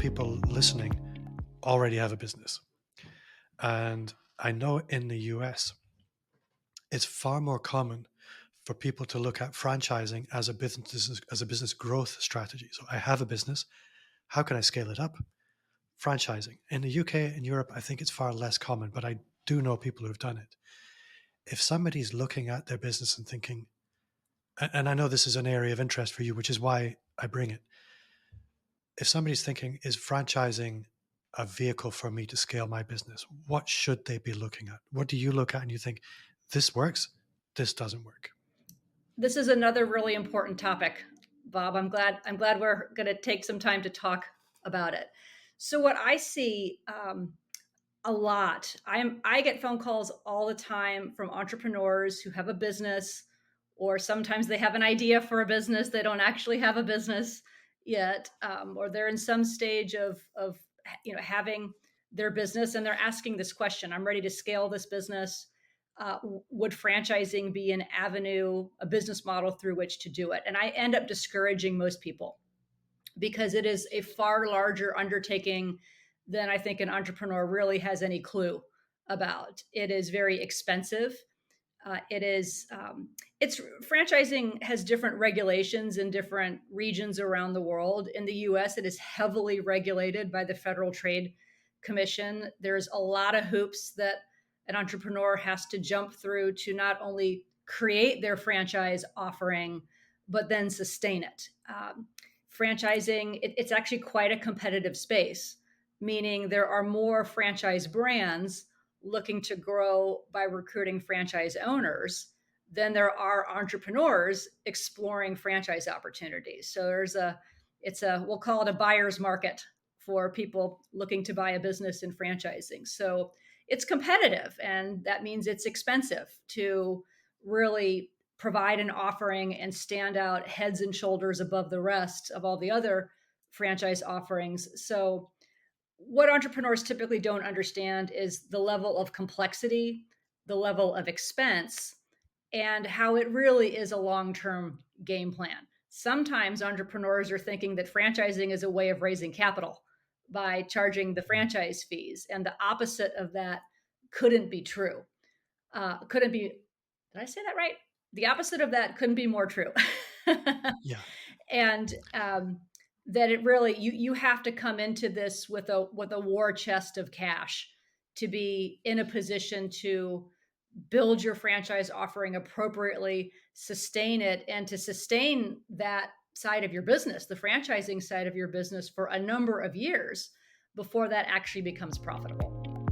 people listening already have a business. And I know in the US, it's far more common for people to look at franchising as a business growth strategy. So I have a business. How can I scale it up? Franchising. In the UK and Europe, I think it's far less common, but I do know people who've done it. If somebody's looking at their business and thinking, and I know this is an area of interest for you, which is why I bring it. If somebody's thinking, is franchising a vehicle for me to scale my business? What should they be looking at? What do you look at and you think, this works, this doesn't work? This is another really important topic, Bob. I'm glad we're going to take some time to talk about it. So what I see a lot, I get phone calls all the time from entrepreneurs who have a business, or sometimes they have an idea for a business. They don't actually have a business yet, or they're in some stage of having their business, and they're asking this question: I'm ready to scale this business. Would franchising be an avenue, a business model through which to do it? And I end up discouraging most people because it is a far larger undertaking than I think an entrepreneur really has any clue about. It is very expensive. It's franchising has different regulations in different regions around the world. In the US, it is heavily regulated by the Federal Trade Commission. There's a lot of hoops that an entrepreneur has to jump through to not only create their franchise offering, but then sustain it. Franchising, it's actually quite a competitive space, meaning there are more franchise brands looking to grow by recruiting franchise owners than there are entrepreneurs exploring franchise opportunities. So we'll call it a buyer's market for people looking to buy a business in franchising. So it's competitive, and that means it's expensive to really provide an offering and stand out heads and shoulders above the rest of all the other franchise offerings. So what entrepreneurs typically don't understand is the level of complexity, the level of expense, and how it really is a long-term game plan. Sometimes entrepreneurs are thinking that franchising is a way of raising capital by charging the franchise fees, and the opposite of that couldn't be true. Couldn't be, did I say that right? The opposite of that couldn't be more true. Yeah. And that it really, you have to come into this with a war chest of cash to be in a position to build your franchise offering appropriately, sustain it, and to sustain that side of your business, the franchising side of your business, for a number of years before that actually becomes profitable.